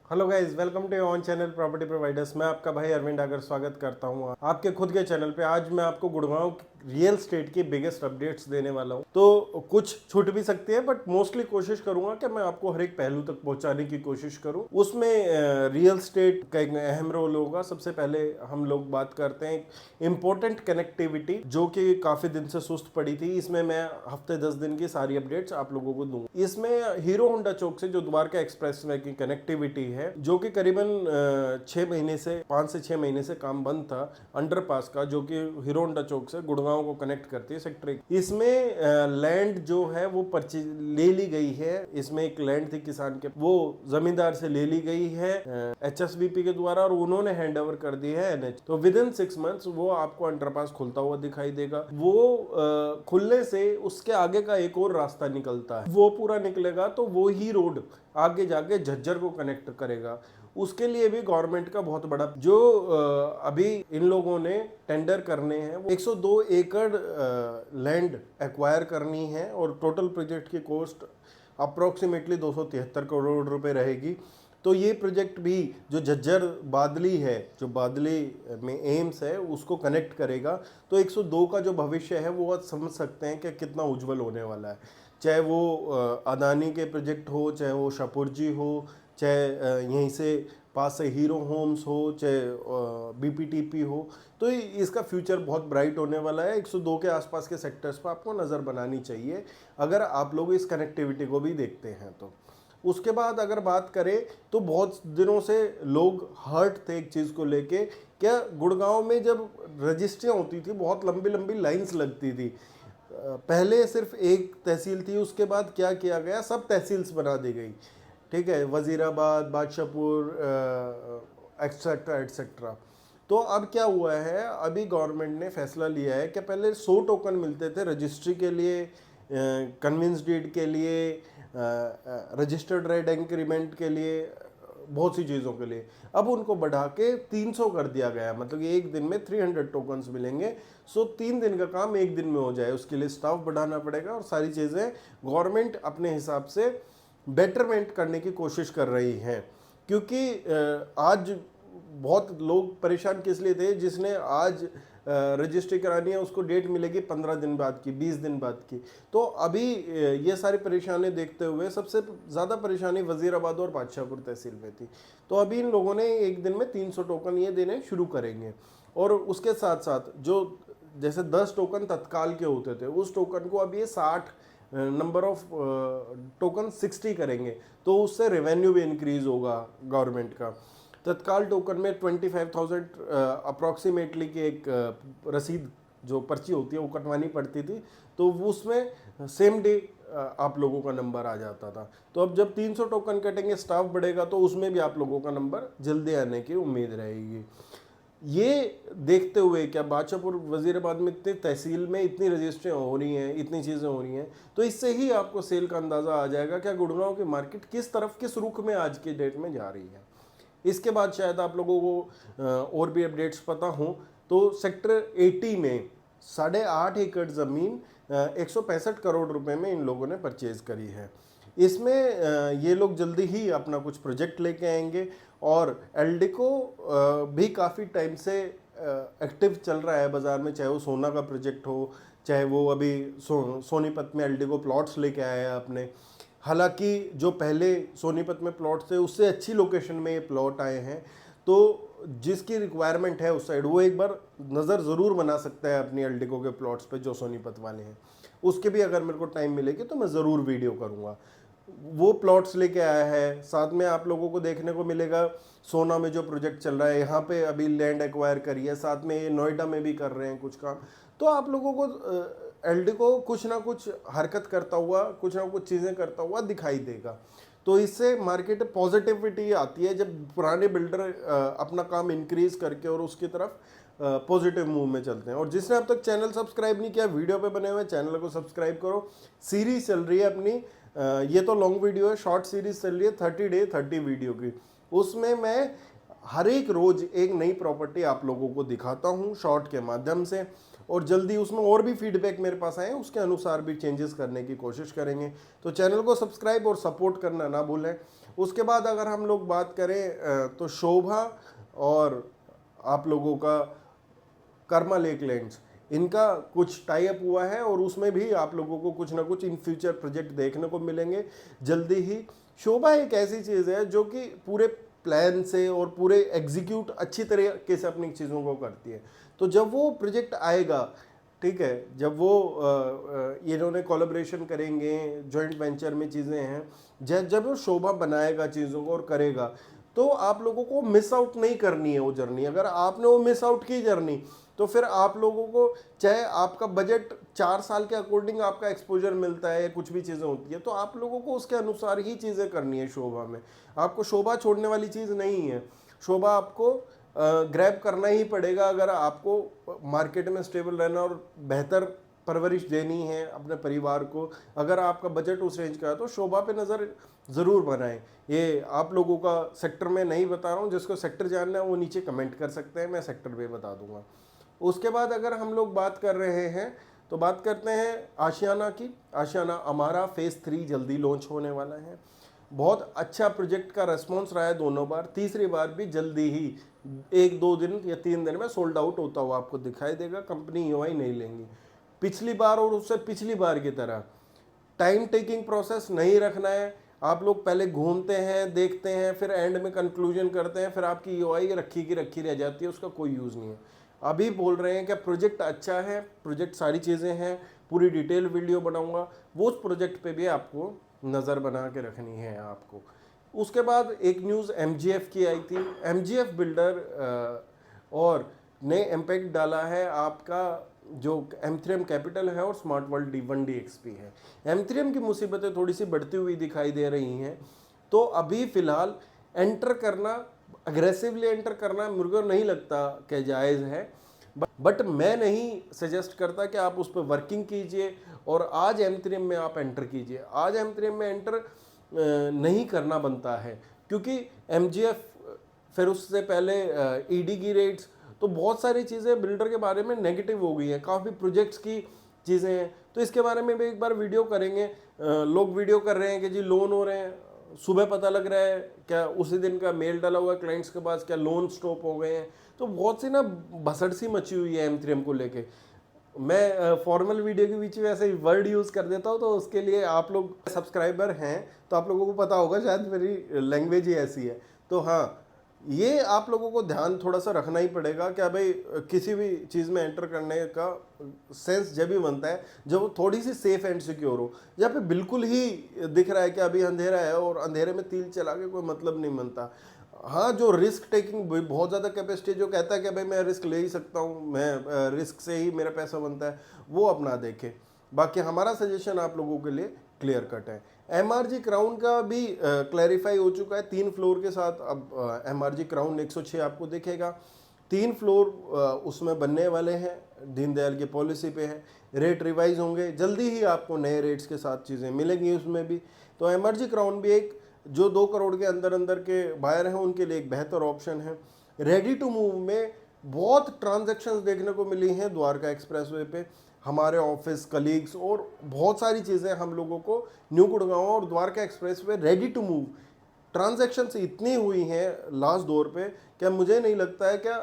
Hello guys, welcome to on channel property providers. मैं आपका भाई अरविंद आगर स्वागत करता हूं आपके खुद के चैनल पे। आज मैं आपको गुड़गांव रियल स्टेट की बिगेस्ट अपडेट्स देने वाला हूं। तो कुछ छूट भी सकती है, बट मोस्टली कोशिश करूंगा कि मैं आपको हर एक पहलू तक पहुंचाने की कोशिश करूं। उसमें रियल स्टेट का एक अहम रोल होगा। सबसे पहले हम लोग बात करते हैं इंपॉर्टेंट कनेक्टिविटी, जो कि काफी दिन से सुस्त पड़ी थी। इसमें मैं हफ्ते 10 दिन की सारी अपडेट्स आप लोगों को दूंगा। इसमें हीरो होंडा चौक से जो द्वारका एक्सप्रेस वे की कनेक्टिविटी है, जो कि करीबन 6 महीने से 5 से 6 महीने से काम बंद था, अंडरपास का, जो कि हीरो होंडा चौक से गुड़गांव को कनेक्ट करती है सेक्टर। इसमें लैंड जो है वो ले ली गई है। इसमें एक लैंड थी किसान के, वो जमींदार से ले ली गई है HSBP के द्वारा, और उन्होंने हैंड ओवर कर दी है NH। तो विद इन 6 मंथ्स वो आपको अंडरपास खुलता हुआ दिखाई देगा। वो खुलने से उसके आगे का एक और रास्ता निकलता है, वो पूरा निकलेगा तो वो ही रोड आगे जाके झज्जर को कनेक्ट करेगा। उसके लिए भी गवर्नमेंट का बहुत बड़ा जो अभी इन लोगों ने टेंडर करने हैं, वो 102 एकड़ लैंड एक्वायर करनी है, और टोटल प्रोजेक्ट की कॉस्ट अप्रोक्सीमेटली 273 करोड़ रुपए रहेगी। तो ये प्रोजेक्ट भी जो झज्जर बादली है, जो बादली में एम्स है, उसको कनेक्ट करेगा। तो 102 का जो भविष्य है वो आप समझ सकते हैं कि कितना उज्जवल होने वाला है। चाहे वो अदानी के प्रोजेक्ट हो, चाहे वो शाहपुरजी हो, चाहे यहीं से पास से हीरो होम्स हो, चाहे BPTP हो। तो इसका फ्यूचर बहुत ब्राइट होने वाला है। 102 के आसपास के सेक्टर्स पर आपको नज़र बनानी चाहिए अगर आप लोग इस कनेक्टिविटी को भी देखते हैं तो। उसके बाद अगर बात करें तो बहुत दिनों से लोग हर्ट थे एक चीज़ को लेके, क्या गुड़गांव में जब रजिस्ट्रियाँ होती थी बहुत लंबी लंबी लाइंस लगती थी। पहले सिर्फ एक तहसील थी, उसके बाद क्या किया गया, सब तहसील्स बना दी गई। ठीक है, वजीराबाद, बादशाहपुर, एक्सेट्रा एक्सेट्रा। तो अब क्या हुआ है, अभी गवर्नमेंट ने फैसला लिया है कि पहले 100 टोकन मिलते थे रजिस्ट्री के लिए, कन्विंस डीड के लिए, रजिस्टर्ड रेंट एग्रीमेंट के लिए, बहुत सी चीज़ों के लिए। अब उनको बढ़ा के 300 कर दिया गया, मतलब कि एक दिन में 300 टोकन्स मिलेंगे। सो 3 दिन का काम एक दिन में हो जाए, उसके लिए स्टाफ बढ़ाना पड़ेगा, और सारी चीज़ें गवर्नमेंट अपने हिसाब से बेटरमेंट करने की कोशिश कर रही है। क्योंकि आज बहुत लोग परेशान किस लिए थे, जिसने आज रजिस्ट्री करानी है उसको डेट मिलेगी 15 दिन बाद की, 20 दिन बाद की। तो अभी ये सारी परेशानी देखते हुए सबसे ज़्यादा परेशानी वजीराबाद और बादशाहपुर तहसील में थी। तो अभी इन लोगों ने एक दिन में 300 टोकन ये देने शुरू करेंगे। और उसके साथ साथ जो जैसे 10 टोकन तत्काल के होते थे, उस टोकन को अब ये 60 नंबर ऑफ टोकन 60 करेंगे। तो उससे रेवेन्यू भी इंक्रीज होगा गवर्नमेंट का। तत्काल टोकन में 25,000 अप्रॉक्सीमेटली की एक रसीद, जो पर्ची होती है, वो कटवानी पड़ती थी। तो उसमें सेम डे आप लोगों का नंबर आ जाता था। तो अब जब 300 टोकन कटेंगे, स्टाफ बढ़ेगा, तो उसमें भी आप लोगों का नंबर जल्दी आने की उम्मीद रहेगी। ये देखते हुए क्या बादशाहपुर वजीराबाद में इतनी तहसील में इतनी रजिस्ट्रियाँ हो रही हैं, इतनी चीज़ें हो रही हैं, तो इससे ही आपको सेल का अंदाज़ा आ जाएगा क्या गुड़गांव की मार्केट किस तरफ, किस रुख में आज के डेट में जा रही है। इसके बाद शायद आप लोगों को और भी अपडेट्स पता हो, तो सेक्टर 80 में 8.5 एकड़ ज़मीन 165 करोड़ रुपए में इन लोगों ने परचेज करी है। इसमें ये लोग जल्दी ही अपना कुछ प्रोजेक्ट लेके आएंगे, और एल्डिको भी काफ़ी टाइम से एक्टिव चल रहा है बाज़ार में, चाहे वो सोना का प्रोजेक्ट हो, चाहे वो अभी सोनीपत में एल्डिको प्लॉट्स लेके आया है अपने। हालांकि जो पहले सोनीपत में प्लॉट थे उससे अच्छी लोकेशन में ये प्लॉट आए हैं, तो जिसकी रिक्वायरमेंट है उस साइड वो एक बार नज़र ज़रूर बना सकता है अपनी एल्डिको के प्लॉट्स पे जो सोनीपत वाले हैं। उसके भी अगर मेरे को टाइम मिलेगी तो मैं ज़रूर वीडियो करूँगा। वो प्लॉट्स लेके आया है। साथ में आप लोगों को देखने को मिलेगा सोना में जो प्रोजेक्ट चल रहा है, यहाँ पे अभी लैंड एक्वायर करी है, साथ में ये नोएडा में भी कर रहे हैं कुछ काम। तो आप लोगों को एल्डिको कुछ ना कुछ हरकत करता हुआ, कुछ ना कुछ चीज़ें करता हुआ दिखाई देगा। तो इससे मार्केट पॉजिटिविटी आती है जब पुराने बिल्डर अपना काम इंक्रीज करके और उसकी तरफ पॉजिटिव मूव में चलते हैं। और जिसने अब तक चैनल सब्सक्राइब नहीं किया, वीडियो पे बने हुए चैनल को सब्सक्राइब करो। सीरीज चल रही है अपनी, ये तो लॉन्ग वीडियो है, शॉर्ट सीरीज चल रही है 30 डे 30 वीडियो की। उसमें मैं हर एक रोज एक नई प्रॉपर्टी आप लोगों को दिखाता हूँ शॉर्ट के माध्यम से, और जल्दी उसमें और भी फीडबैक मेरे पास आए, उसके अनुसार भी चेंजेस करने की कोशिश करेंगे। तो चैनल को सब्सक्राइब और सपोर्ट करना ना भूलें। उसके बाद अगर हम लोग बात करें तो शोभा और आप लोगों का कर्मा लेक लैंड्स, इनका कुछ टाई अप हुआ है और उसमें भी आप लोगों को कुछ ना कुछ इन फ्यूचर प्रोजेक्ट देखने को मिलेंगे जल्दी ही। शोभा एक ऐसी चीज़ है जो कि पूरे प्लान से और पूरे एग्जीक्यूट अच्छी तरीके से अपनी चीज़ों को करती है। तो जब वो प्रोजेक्ट आएगा, ठीक है, जब वो इन्होंने कोलैबोरेशन करेंगे, जॉइंट वेंचर में चीज़ें हैं, जब वो शोभा बनाएगा चीज़ों को और करेगा, तो आप लोगों को मिस आउट नहीं करनी है वो जर्नी। अगर आपने वो मिस आउट की जर्नी, तो फिर आप लोगों को चाहे आपका बजट 4 साल के अकॉर्डिंग आपका एक्सपोजर मिलता है या कुछ भी चीज़ें होती है, तो आप लोगों को उसके अनुसार ही चीज़ें करनी है शोभा में। आपको शोभा छोड़ने वाली चीज़ नहीं है। शोभा आपको ग्रैब करना ही पड़ेगा अगर आपको मार्केट में स्टेबल रहना और बेहतर परवरिश देनी है अपने परिवार को। अगर आपका बजट उस रेंज का है तो शोभा पे नज़र ज़रूर बनाएं। ये आप लोगों का सेक्टर में नहीं बता रहा हूँ, जिसको सेक्टर जानना है वो नीचे कमेंट कर सकते हैं, मैं सेक्टर पे बता दूंगा। उसके बाद अगर हम लोग बात कर रहे हैं तो बात करते हैं आशियाना की। आशियाना अमारा फेज़ 3 जल्दी लॉन्च होने वाला है। बहुत अच्छा प्रोजेक्ट का रेस्पॉन्स रहा है दोनों बार, तीसरी बार भी जल्दी ही 1-2 दिन या 3 दिन में सोल्ड आउट होता हुआ आपको दिखाई देगा। कंपनी ईएमआई नहीं लेंगी पिछली बार और उससे पिछली बार की तरह। टाइम टेकिंग प्रोसेस नहीं रखना है। आप लोग पहले घूमते हैं, देखते हैं, फिर एंड में कंक्लूजन करते हैं, फिर आपकी ईएमआई रखी की रखी रह जाती है, उसका कोई यूज़ नहीं है। अभी बोल रहे हैं कि प्रोजेक्ट अच्छा है, प्रोजेक्ट सारी चीज़ें हैं, पूरी डिटेल वीडियो बनाऊंगा, वो उस प्रोजेक्ट पे भी आपको नज़र बना के रखनी है आपको। उसके बाद एक न्यूज़ एमजीएफ की आई थी। एमजीएफ बिल्डर और ने इम्पैक्ट डाला है आपका जो एम3एम कैपिटल है और स्मार्ट वर्ल्ड D1DXP है। एम3एम की मुसीबतें थोड़ी सी बढ़ती हुई दिखाई दे रही हैं, तो अभी फ़िलहाल एंटर करना, अग्रेसिवली एंटर करना मुझे को नहीं लगता कि जायज़ है। बट मैं नहीं सजेस्ट करता कि आप उस पर वर्किंग कीजिए और आज एम3एम में आप एंटर कीजिए। आज एम3एम में एंटर नहीं करना बनता है, क्योंकि एमजीएफ, फिर उससे पहले ईडी की रेट्स, तो बहुत सारी चीज़ें बिल्डर के बारे में नेगेटिव हो गई हैं, काफ़ी प्रोजेक्ट्स की चीज़ें हैं। तो इसके बारे में भी एक बार वीडियो करेंगे। लोग वीडियो कर रहे हैं कि जी लोन हो रहे हैं, सुबह पता लग रहा है क्या उसी दिन का मेल डाला हुआ क्लाइंट्स के पास क्या लोन स्टॉप हो गए हैं। तो बहुत सी ना भसड़ सी मची हुई है एम3एम को लेके। मैं फॉर्मल वीडियो के बीच में ऐसे वर्ड यूज़ कर देता हूँ, तो उसके लिए आप लोग सब्सक्राइबर हैं तो आप लोगों को पता होगा, शायद मेरी लैंग्वेज ही ऐसी है। तो हाँ, ये आप लोगों को ध्यान थोड़ा सा रखना ही पड़ेगा क्या भाई, किसी भी चीज़ में एंटर करने का सेंस जब भी बनता है जब वो थोड़ी सी सेफ एंड सिक्योर हो। जहाँ पे बिल्कुल ही दिख रहा है कि अभी अंधेरा है और अंधेरे में तीर चला के कोई मतलब नहीं बनता। हाँ, जो रिस्क टेकिंग बहुत ज़्यादा कैपेसिटी, जो कहता है कि भाई मैं रिस्क ले ही सकता हूँ, मैं रिस्क से ही मेरा पैसा बनता है, वो अपना देखे। बाकी हमारा सजेशन आप लोगों के लिए क्लियर कट है। एमआरजी क्राउन का भी क्लैरिफाई हो चुका है 3 फ्लोर के साथ। अब एमआरजी क्राउन 106 आपको दिखेगा। 3 फ्लोर उसमें बनने वाले हैं, दीनदयाल की पॉलिसी पे है। रेट रिवाइज होंगे जल्दी ही, आपको नए रेट्स के साथ चीज़ें मिलेंगी उसमें भी। तो एमआरजी क्राउन भी एक जो 2 करोड़ के अंदर अंदर के बायर हैं उनके लिए एक बेहतर ऑप्शन है। रेडी टू मूव में बहुत ट्रांजैक्शंस देखने को मिली हैं द्वारका एक्सप्रेसवे पे। हमारे ऑफिस कलीग्स और बहुत सारी चीज़ें हम लोगों को न्यू गुड़गांव और Dwarka expressway ready to move transactions इतनी हुई हैं लास्ट दौर पे, क्या मुझे नहीं लगता है क्या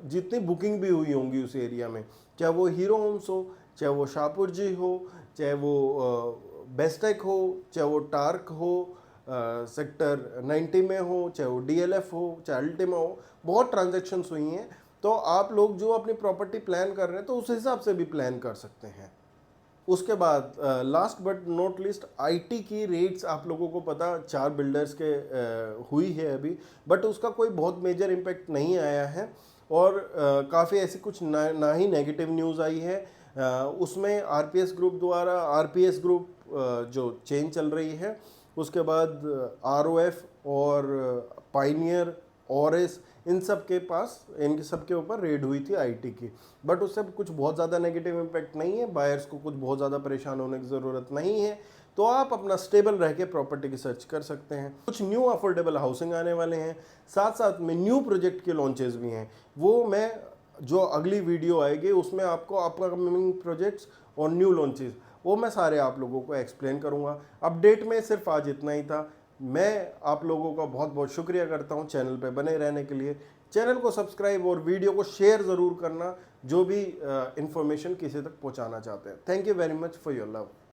जितनी बुकिंग भी हुई होंगी उस एरिया में, चाहे वो हीरो होम्स हो, चाहे वो शाहपुर जी हो, चाहे वो बेस्टेक हो, चाहे वो टार्क हो, सेक्टर 90 में हो, चाहे वो डीएलएफ हो, चाहे अल्टीमा हो, बहुत ट्रांजैक्शंस हुई हैं। तो आप लोग जो अपनी प्रॉपर्टी प्लान कर रहे हैं तो उस हिसाब से भी प्लान कर सकते हैं। उसके बाद last but not list, IT की रेट्स आप लोगों को पता 4 बिल्डर्स के हुई है अभी, बट उसका कोई बहुत मेजर इम्पैक्ट नहीं आया है और काफ़ी ऐसी कुछ ना ही नेगेटिव न्यूज़ आई है। उसमें आरपीएस ग्रुप द्वारा, आरपीएस ग्रुप जो चेन चल रही है, उसके बाद आरओएफ और पाइनियर ऑरेस, इन सब के पास, इनके सब के ऊपर रेड हुई थी आईटी की, बट उससे कुछ बहुत ज़्यादा नेगेटिव इम्पैक्ट नहीं है। बायर्स को कुछ बहुत ज़्यादा परेशान होने की ज़रूरत नहीं है। तो आप अपना स्टेबल रह के प्रॉपर्टी की सर्च कर सकते हैं। कुछ न्यू अफोर्डेबल हाउसिंग आने वाले हैं, साथ साथ में न्यू प्रोजेक्ट के लॉन्चेस भी हैं। वो मैं जो अगली वीडियो आएगी उसमें आपको अपकमिंग प्रोजेक्ट्स और न्यू लॉन्चेस वो मैं सारे आप लोगों को एक्सप्लेन करूंगा। अपडेट में सिर्फ आज इतना ही था। मैं आप लोगों का बहुत बहुत शुक्रिया करता हूं चैनल पे बने रहने के लिए। चैनल को सब्सक्राइब और वीडियो को शेयर ज़रूर करना, जो भी इंफॉर्मेशन किसी तक पहुंचाना चाहते हैं। Thank you very much for your love.